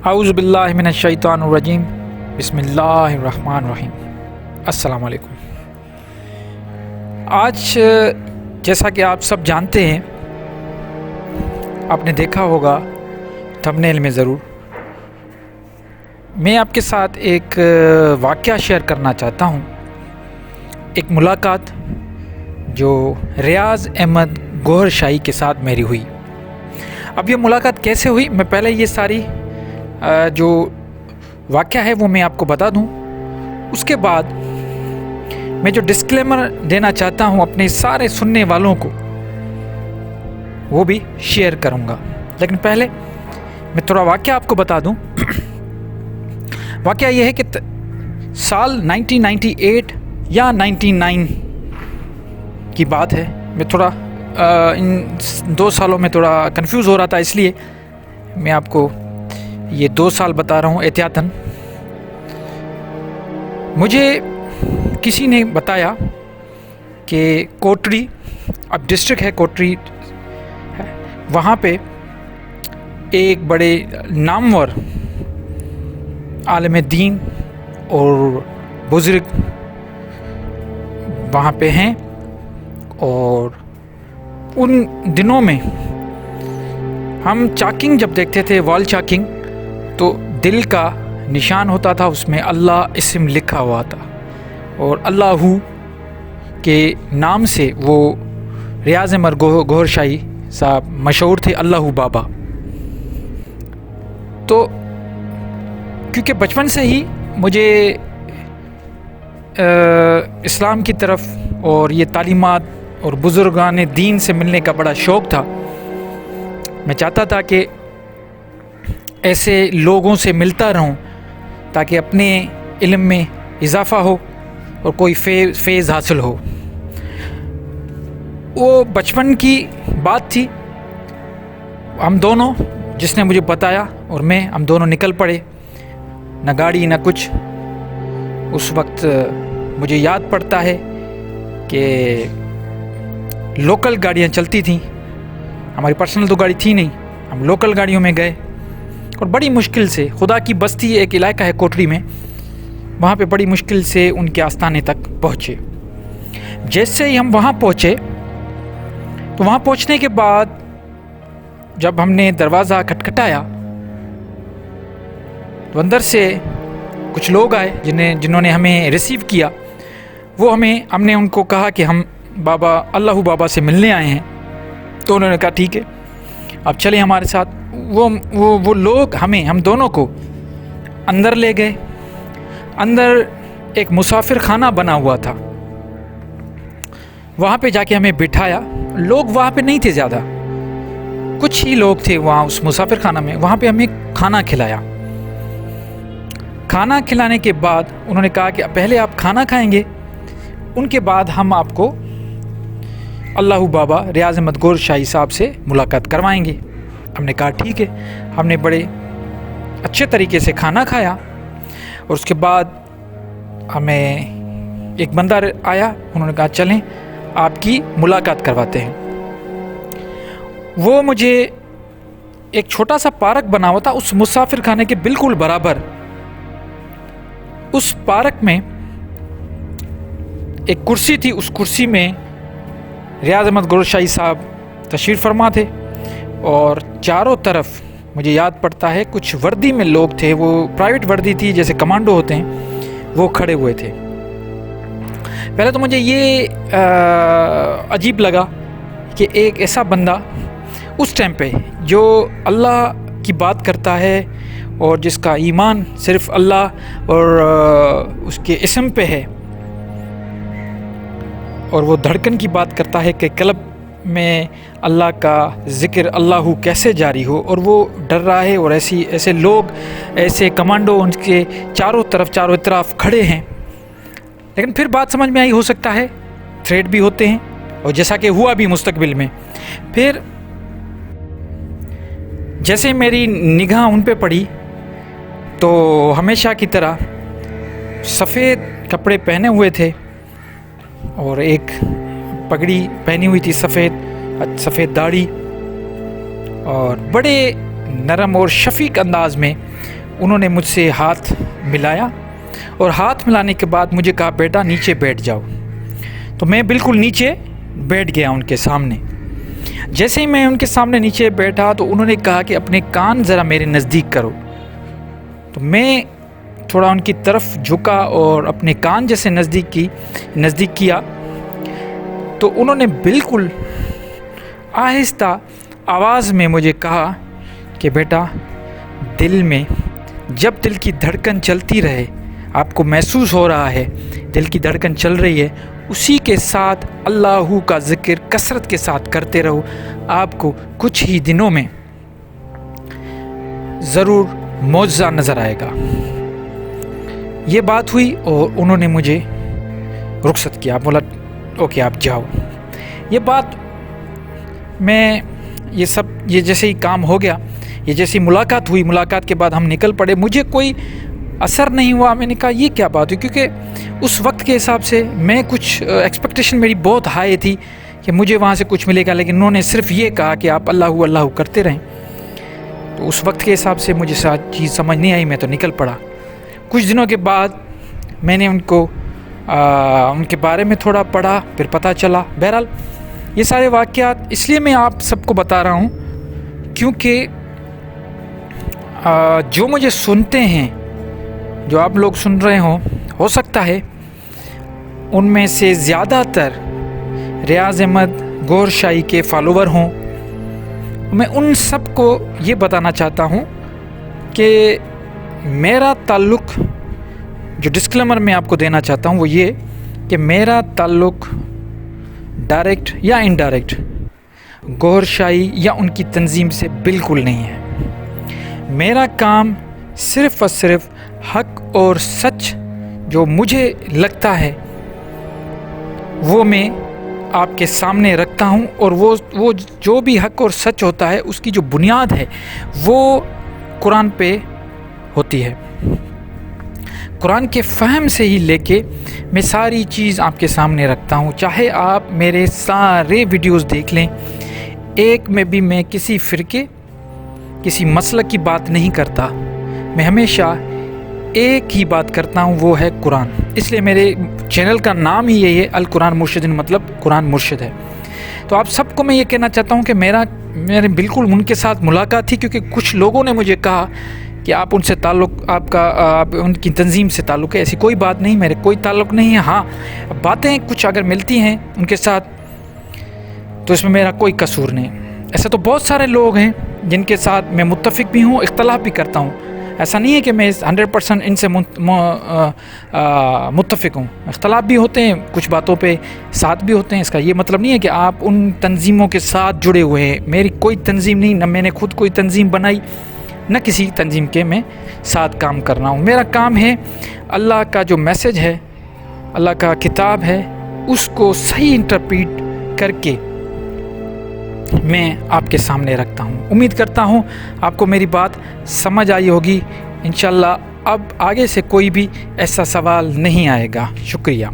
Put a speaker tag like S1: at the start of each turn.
S1: اعوذ باللہ من الشیطان الرجیم بسم اللہ الرحمن الرحیم۔ السلام علیکم۔ آج جیسا کہ آپ سب جانتے ہیں، آپ نے دیکھا ہوگا تھمبنیل میں ضرور، میں آپ کے ساتھ ایک واقعہ شیئر کرنا چاہتا ہوں، ایک ملاقات جو ریاض احمد گوہر شاہی کے ساتھ میری ہوئی۔ اب یہ ملاقات کیسے ہوئی، میں پہلے یہ ساری جو واقعہ ہے وہ میں آپ کو بتا دوں، اس کے بعد میں جو ڈسکلیمر دینا چاہتا ہوں اپنے سارے سننے والوں کو وہ بھی شیئر کروں گا۔ لیکن پہلے میں تھوڑا واقعہ آپ کو بتا دوں۔ واقعہ یہ ہے کہ سال 1998 یا 99 کی بات ہے۔ میں تھوڑا ان 2 سالوں میں تھوڑا کنفیوز ہو رہا تھا، اس لیے میں آپ کو یہ 2 سال بتا رہا ہوں احتیاطاً۔ مجھے کسی نے بتایا کہ کوٹری، اب ڈسٹرکٹ ہے کوٹری، وہاں پہ ایک بڑے نامور عالم دین اور بزرگ وہاں پہ ہیں، اور ان دنوں میں ہم چاکنگ جب دیکھتے تھے، وال چاکنگ، تو دل کا نشان ہوتا تھا، اس میں اللہ اسم لکھا ہوا تھا، اور اللہ کے نام سے وہ ریاض احمد گوہر شاہی صاحب مشہور تھے، اللہ بابا۔ تو کیونکہ بچپن سے ہی مجھے اسلام کی طرف اور یہ تعلیمات اور بزرگان دین سے ملنے کا بڑا شوق تھا، میں چاہتا تھا کہ ایسے لوگوں سے ملتا رہوں تاکہ اپنے علم میں اضافہ ہو اور کوئی فیض حاصل ہو۔ وہ بچپن کی بات تھی، ہم دونوں، جس نے مجھے بتایا اور میں، ہم دونوں نکل پڑے، نہ گاڑی نہ کچھ۔ اس وقت مجھے یاد پڑتا ہے کہ لوکل گاڑیاں چلتی تھیں، ہماری پرسنل تو گاڑی تھی نہیں، ہم لوکل گاڑیوں میں گئے، اور بڑی مشکل سے خدا کی بستی ایک علاقہ ہے کوٹری میں، وہاں پہ بڑی مشکل سے ان کے آستانے تک پہنچے۔ جیسے ہی ہم وہاں پہنچے، تو وہاں پہنچنے کے بعد جب ہم نے دروازہ کھٹکھٹایا تو اندر سے کچھ لوگ آئے جنہوں نے ہمیں ریسیو کیا۔ وہ ہم نے ان کو کہا کہ ہم بابا اللہ بابا سے ملنے آئے ہیں، تو انہوں نے کہا ٹھیک ہے، آپ چلیں ہمارے ساتھ۔ وہ لوگ ہم دونوں کو اندر لے گئے۔ اندر ایک مسافر خانہ بنا ہوا تھا، وہاں پہ جا کے ہمیں بٹھایا۔ لوگ وہاں پہ نہیں تھے زیادہ، کچھ ہی لوگ تھے وہاں اس مسافر خانہ میں۔ وہاں پہ ہمیں کھانا کھلایا۔ کھانا کھلانے کے بعد انہوں نے کہا کہ پہلے آپ کھانا کھائیں گے، ان کے بعد ہم آپ کو اللہ بابا ریاض احمد گوہر شاہی صاحب سے ملاقات کروائیں گے۔ ہم نے کہا ٹھیک ہے۔ ہم نے بڑے اچھے طریقے سے کھانا کھایا، اور اس کے بعد ہمیں ایک بندہ آیا، انہوں نے کہا چلیں آپ کی ملاقات کرواتے ہیں۔ وہ مجھے ایک چھوٹا سا پارک بنا ہوا تھا اس مسافر خانے کے بالکل برابر۔ اس پارک میں ایک کرسی تھی، اس کرسی میں ریاض احمد گوہر شاہی صاحب تشریف فرما تھے، اور چاروں طرف مجھے یاد پڑتا ہے کچھ وردی میں لوگ تھے، وہ پرائیویٹ وردی تھی جیسے کمانڈو ہوتے ہیں، وہ کھڑے ہوئے تھے۔ پہلے تو مجھے یہ عجیب لگا کہ ایک ایسا بندہ اس ٹائم پہ جو اللہ کی بات کرتا ہے اور جس کا ایمان صرف اللہ اور اس کے اسم پہ ہے، اور وہ دھڑکن کی بات کرتا ہے کہ قلب میں اللہ کا ذکر اللہ کیسے جاری ہو، اور وہ ڈر رہا ہے، اور ایسے لوگ، ایسے کمانڈو ان کے چاروں طرف کھڑے ہیں۔ لیکن پھر بات سمجھ میں آئی، ہو سکتا ہے تھریٹ بھی ہوتے ہیں، اور جیسا کہ ہوا بھی مستقبل میں۔ پھر جیسے میری نگاہ ان پہ پڑی تو ہمیشہ کی طرح سفید کپڑے پہنے ہوئے تھے، اور ایک پگڑی پہنی ہوئی تھی سفید داڑھی، اور بڑے نرم اور شفیق انداز میں انہوں نے مجھ سے ہاتھ ملایا اور ہاتھ ملانے کے بعد مجھے کہا بیٹا نیچے بیٹھ جاؤ. تو میں بالکل نیچے بیٹھ گیا ان کے سامنے. جیسے ہی میں ان کے سامنے نیچے بیٹھا تو انہوں نے کہا کہ اپنے کان ذرا میرے نزدیک کرو. تو میں تھوڑا ان کی طرف جھکا اور اپنے کان جیسے نزدیک کیا تو انہوں نے بالکل آہستہ آواز میں مجھے کہا کہ بیٹا دل میں جب دل کی دھڑکن چلتی رہے، آپ کو محسوس ہو رہا ہے دل کی دھڑکن چل رہی ہے، اسی کے ساتھ اللہ کا ذکر کثرت کے ساتھ کرتے رہو، آپ کو کچھ ہی دنوں میں ضرور معجزہ نظر آئے گا. یہ بات ہوئی اور انہوں نے مجھے رخصت کیا، بولا اوکے آپ جاؤ. یہ بات یہ جیسے ہی کام ہو گیا، یہ جیسی ملاقات ہوئی، ملاقات کے بعد ہم نکل پڑے. مجھے کوئی اثر نہیں ہوا. میں نے کہا یہ کیا بات ہوئی، کیونکہ اس وقت کے حساب سے میں کچھ ایکسپیکٹیشن میری بہت ہائی تھی کہ مجھے وہاں سے کچھ ملے گا، لیکن انہوں نے صرف یہ کہا کہ آپ اللہ کرتے رہیں. تو اس وقت کے حساب سے مجھے چیز سمجھ نہیں آئی، میں تو نکل پڑا. کچھ دنوں کے بعد میں نے ان کے بارے میں تھوڑا پڑھا، پھر پتہ چلا. بہرحال یہ سارے واقعات اس لیے میں آپ سب کو بتا رہا ہوں کیونکہ جو مجھے سنتے ہیں، جو آپ لوگ سن رہے ہو سکتا ہے ان میں سے زیادہ تر ریاض احمد گوہر شاہی کے فالوور ہوں. میں ان سب کو یہ بتانا چاہتا ہوں کہ میرا تعلق، جو ڈسکلیمر میں آپ کو دینا چاہتا ہوں وہ یہ کہ میرا تعلق ڈائریکٹ یا انڈائریکٹ گوہر شاہی یا ان کی تنظیم سے بالکل نہیں ہے. میرا کام صرف اور صرف حق اور سچ جو مجھے لگتا ہے وہ میں آپ کے سامنے رکھتا ہوں، اور وہ جو بھی حق اور سچ ہوتا ہے اس کی جو بنیاد ہے وہ قرآن پہ ہوتی ہے. قرآن کے فہم سے ہی لے کے میں ساری چیز آپ کے سامنے رکھتا ہوں. چاہے آپ میرے سارے ویڈیوز دیکھ لیں، ایک میں بھی میں کسی فرقے، کسی مسلک کی بات نہیں کرتا. میں ہمیشہ ایک ہی بات کرتا ہوں، وہ ہے قرآن. اس لیے میرے چینل کا نام ہی یہی ہے القرآن مرشد، مطلب قرآن مرشد ہے. تو آپ سب کو میں یہ کہنا چاہتا ہوں کہ میرے بالکل ان کے ساتھ ملاقات تھی، کیونکہ کچھ لوگوں نے مجھے کہا کہ آپ ان سے تعلق، آپ ان کی تنظیم سے تعلق ہے. ایسی کوئی بات نہیں، میرے کوئی تعلق نہیں ہے. ہاں باتیں کچھ اگر ملتی ہیں ان کے ساتھ تو اس میں میرا کوئی قصور نہیں. ایسے تو بہت سارے لوگ ہیں جن کے ساتھ میں متفق بھی ہوں، اختلاف بھی کرتا ہوں. ایسا نہیں ہے کہ میں 100% ان سے متفق ہوں. اختلاف بھی ہوتے ہیں، کچھ باتوں پہ ساتھ بھی ہوتے ہیں. اس کا یہ مطلب نہیں ہے کہ آپ ان تنظیموں کے ساتھ جڑے ہوئے ہیں. میری کوئی تنظیم نہیں، نہ میں نے خود کوئی تنظیم بنائی، نہ کسی تنظیم کے میں ساتھ کام کرنا ہوں. میرا کام ہے اللہ کا جو میسج ہے، اللہ کا کتاب ہے، اس کو صحیح انٹرپریٹ کر کے میں آپ کے سامنے رکھتا ہوں. امید کرتا ہوں آپ کو میری بات سمجھ آئی ہوگی. انشاءاللہ اب آگے سے کوئی بھی ایسا سوال نہیں آئے گا. شکریہ.